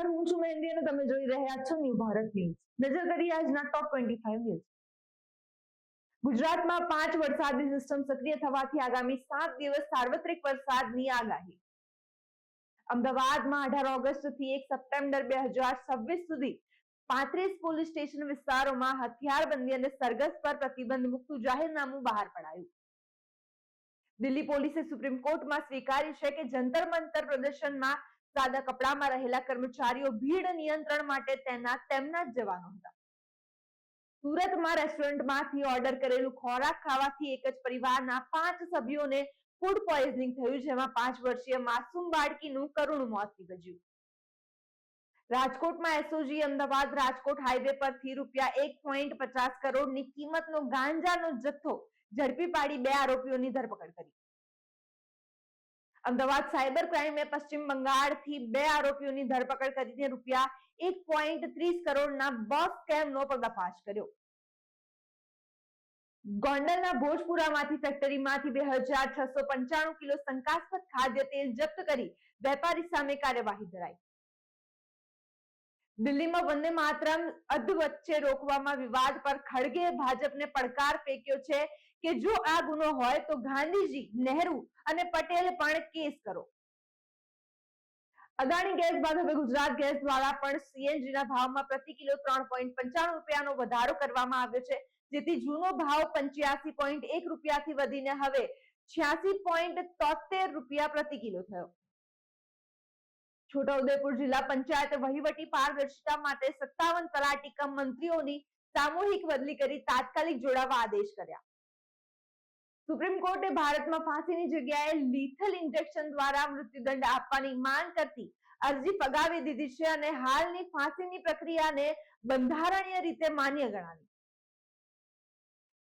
નમસ્કાર, હું છું મહેંદી અને તમે જોઈ રહ્યા છો ન્યૂ ભારત ન્યૂઝ। નજર કરીએ આજના ટોપ 25 ન્યૂઝ। ગુજરાતમાં 5 વરસાદી સિસ્ટમ સક્રિય થવાથી આગામી 7 દિવસ સાર્વત્રિક વરસાદની આગાહી। અમદાવાદમાં 18 ઓગસ્ટથી 1 સપ્ટેમ્બર 2026 સુધી 35 પોલીસ સ્ટેશન વિસ્તારોમાં હથિયારબંધી અને સરઘસ પર પ્રતિબંધ મૂકતું જાહેરનામું બહાર પડાયું। દિલ્હી પોલીસે સુપ્રીમ કોર્ટમાં સ્વીકાર્યું છે કે જંતર મંતર પ્રદર્શનમાં સાદા કપડામાં રહેલા કર્મચારીઓ ભીડ નિયંત્રણ માટે તેમના જ જવાનો હતા। સુરતમાં રેસ્ટોરન્ટમાંથી ઓર્ડર કરેલું ખોરાક ખાવાથી એક જ પરિવારના 5 સભ્યોને ફૂડ પોઈઝનિંગ થયું, જેમાં 5 વર્ષીય માસૂમ બાળકીનું કરુણ મોત નીપજ્યું। રાજકોટમાં એસઓજી અમદાવાદ રાજકોટ હાઈવે પરથી ₹1.50 કરોડની કિંમતનો ગાંજાનો જથ્થો ઝડપી પાડી 2 આરોપીઓની ધરપકડ કરી। અમદાવાદ સાયબર ક્રાઇમે પશ્ચિમ બંગાળથી 2 આરોપીઓની ધરપકડ કરીને ₹1.30 કરોડના બસ સ્કેમનો પર્દાફાશ કર્યો। ગોંડલના ભોજપુરામાંથી ફેક્ટરીમાંથી 2695 કિલો શંકાસ્પદ ખાદ્ય તેલ જપ્ત કરી વેપારી સામે કાર્યવાહી ધરાઈ। દિલ્હીમાં વંદે માતરમ અધવચ્ચે રોકવામાં વિવાદ પર ખડગે ભાજપને પડકાર ફેંક્યો છે કે જો આ ગુનો હોય તો ગાંધીજી, નહેરુ અને પટેલ પણ કેસ કરો। અદાણી ગેસ બાદ હવે ગુજરાત ગેસ દ્વારા પણ સીએનજીના ભાવમાં પ્રતિ કિલો 3.95 રૂપિયાનો વધારો કરવામાં આવ્યો છે, જેથી જૂનો ભાવ 85.1 રૂપિયાથી વધીને હવે 86.73 રૂપિયા પ્રતિ કિલો થયો। છોટાઉદેપુર જિલ્લા પંચાયત વહીવટી પારદર્શિતા માટે 57 તલાટી કમ મંત્રીઓની સામૂહિક બદલી કરી તાત્કાલિક જોડાવા આદેશ કર્યા। સુપ્રીમ કોર્ટે ભારતમાં ફાંસીની જગ્યાએ લીથલ ઇન્જેક્શન દ્વારા મૃત્યુદંડ આપવાની માંગ કરતી અરજી ફગાવી દીધી છે અને હાલની ફાંસીની પ્રક્રિયાને બંધારણીય રીતે માન્ય ગણાવી।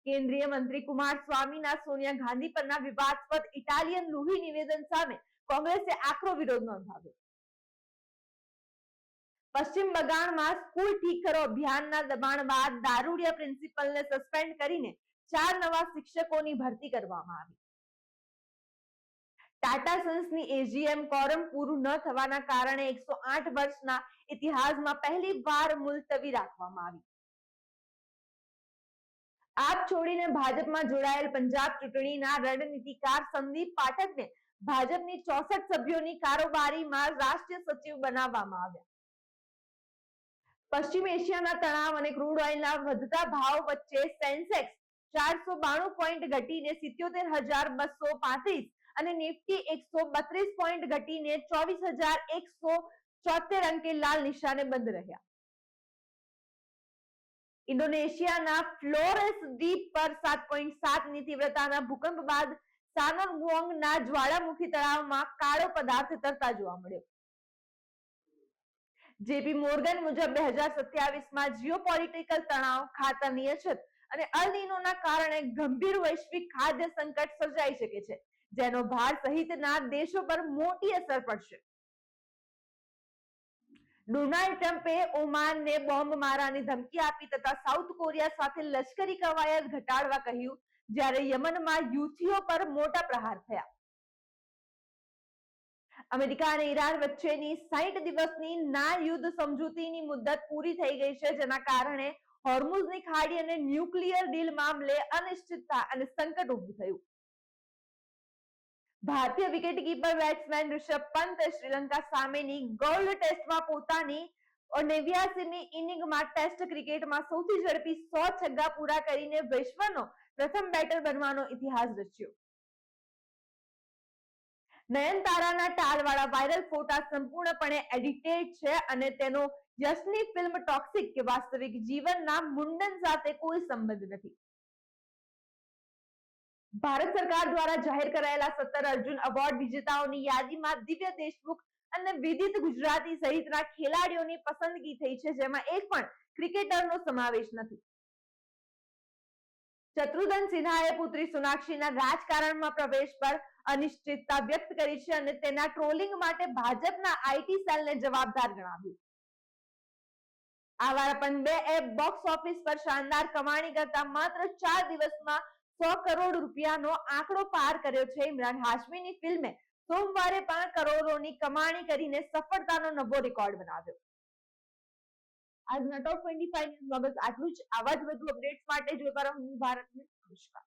કેન્દ્રીય મંત્રી કુમારસ્વામીના સોનિયા ગાંધી પરના વિવાદાસ્પદ ઇટાલિયન લુહી નિવેદન સામે કોંગ્રેસે આકરો વિરોધ નોંધાવ્યો। પશ્ચિમ બંગાળમાં સ્કૂલ ઠીક કરો અભિયાનના દબાણ બાદ દારૂડિયા પ્રિન્સિપલને સસ્પેન્ડ કરીને 4 નવા શિક્ષકોની ભરતી કરવામાં આવી। ટાટા સન્સની એજીએમ કોરમ પૂરું ન થવાના કારણે 108 વર્ષના ઇતિહાસમાં પહેલીવાર મુલતવી રાખવામાં આવી। આપ છોડીને ભાજપમાં જોડાયેલ પંજાબ ચૂંટણીના રણનીતિકાર સંદીપ પાઠકને ભાજપની 64 સભ્યોની કારોબારીમાં રાષ્ટ્રીય સચિવ બનાવવામાં આવ્યા। પશ્ચિમ એશિયાના તણાવ અને ક્રૂડ ઓઇલના વધતા ભાવ વચ્ચે સેન્સેક્સ 492 પોઈન્ટ ઘટીને 77,235 અને નિફ્ટી 132 પોઈન્ટ ઘટીને 24,174 અંકે લાલ નિશાને બંધ રહ્યા। ઇન્ડોનેશિયાના ફ્લોરેસ દ્વીપ પર 7.7ની તીવ્રતાના ભૂકંપ બાદ સાનોરગોંગના જ્વાળામુખી તળાવમાં કાળો પદાર્થ તરતા જોવા મળ્યો। જેપી મોર્ગન મુજબ 2027માં જીઓપોલિટિકલ તણાવ, ખાતરની અછત અને અલ નીનોના કારણે ગંભીર વૈશ્વિક ખાદ્ય સંકટ સર્જાઈ શકે છે, જેનો ભારત સહિતના દેશો પર મોટી અસર પડશે। ડોનાલ્ડ ટ્રમ્પે ઓમાનને બોમ્બ મારાની ધમકી આપી તથા સાઉથ કોરિયા સાથે લશ્કરી કવાયત ઘટાડવા કહ્યું, જ્યારે યમનમાં હૂથીઓ પર મોટા પ્રહાર થયા। અમેરિકા અને ઈરાન વચ્ચેની 60 દિવસની ના યુદ્ધ સમજૂતીની મુદત પૂરી થઈ ગઈ છે, જેના કારણે હોર્મુઝની ખાડી અને ન્યુક્લિયર ડીલ મામલે અનિશ્ચિતતા અને સંકટ ઊભું થયું। ભારતીય વિકેટકીપર બેટ્સમેન ઋષભ પંતે શ્રીલંકા સામેની ગોલ્ડ ટેસ્ટમાં પોતાની 89મી ઇનિંગમાં ટેસ્ટ ક્રિકેટમાં સૌથી ઝડપી 100 છગ્ગા પૂરા કરીને વિશ્વનો પ્રથમ બેટર બનવાનો ઇતિહાસ રચ્યો। નયનતારાના ટાલવાળા વાયરલ ફોટા સંપૂર્ણપણે એડિટેડ છે અને તેનો યશની ફિલ્મ ટોક્સિક કે વાસ્તવિક જીવનના મુંડન સાથે કોઈ સંબંધ નથી। ભારત સરકાર દ્વારા જાહેર કરાયેલા 17 અર્જુન એવોર્ડ વિજેતાઓની યાદીમાં દિવ્ય દેશમુખ અને વિદિત ગુજરાતી સહિતના ખેલાડીઓની પસંદગી થઈ છે, જેમાં એક પણ ક્રિકેટરનો સમાવેશ નથી। શત્રુઘ્ન સિન્હાએ પુત્રી સોનાક્ષીના રાજકારણમાં પ્રવેશ પર અનિશ્ચિતતા વ્યક્ત કરી છે અને તેના ટ્રોલિંગ માટે ભાજપના આઈટી સેલને જવાબદાર ગણાવ્યું। આવારાપન 2 બોક્સ ઓફિસ પર શાનદાર કમાણી કરતા માત્ર 4 દિવસમાં 100 કરોડ રૂપિયાનો આંકડો પાર કર્યો છે। ઇમરાન હાશમીની ફિલ્મે સોમવારે પણ કરોડોની કમાણી કરીને સફળતાનો નવો રેકોર્ડ બનાવ્યો। આજના ટોપ 25 ન્યૂઝમાં બસ આટલું જ. આવા જ વધુ અપડેટ્સ માટે જોતા રહો ન્યૂઝ ભારતને. નમસ્કાર.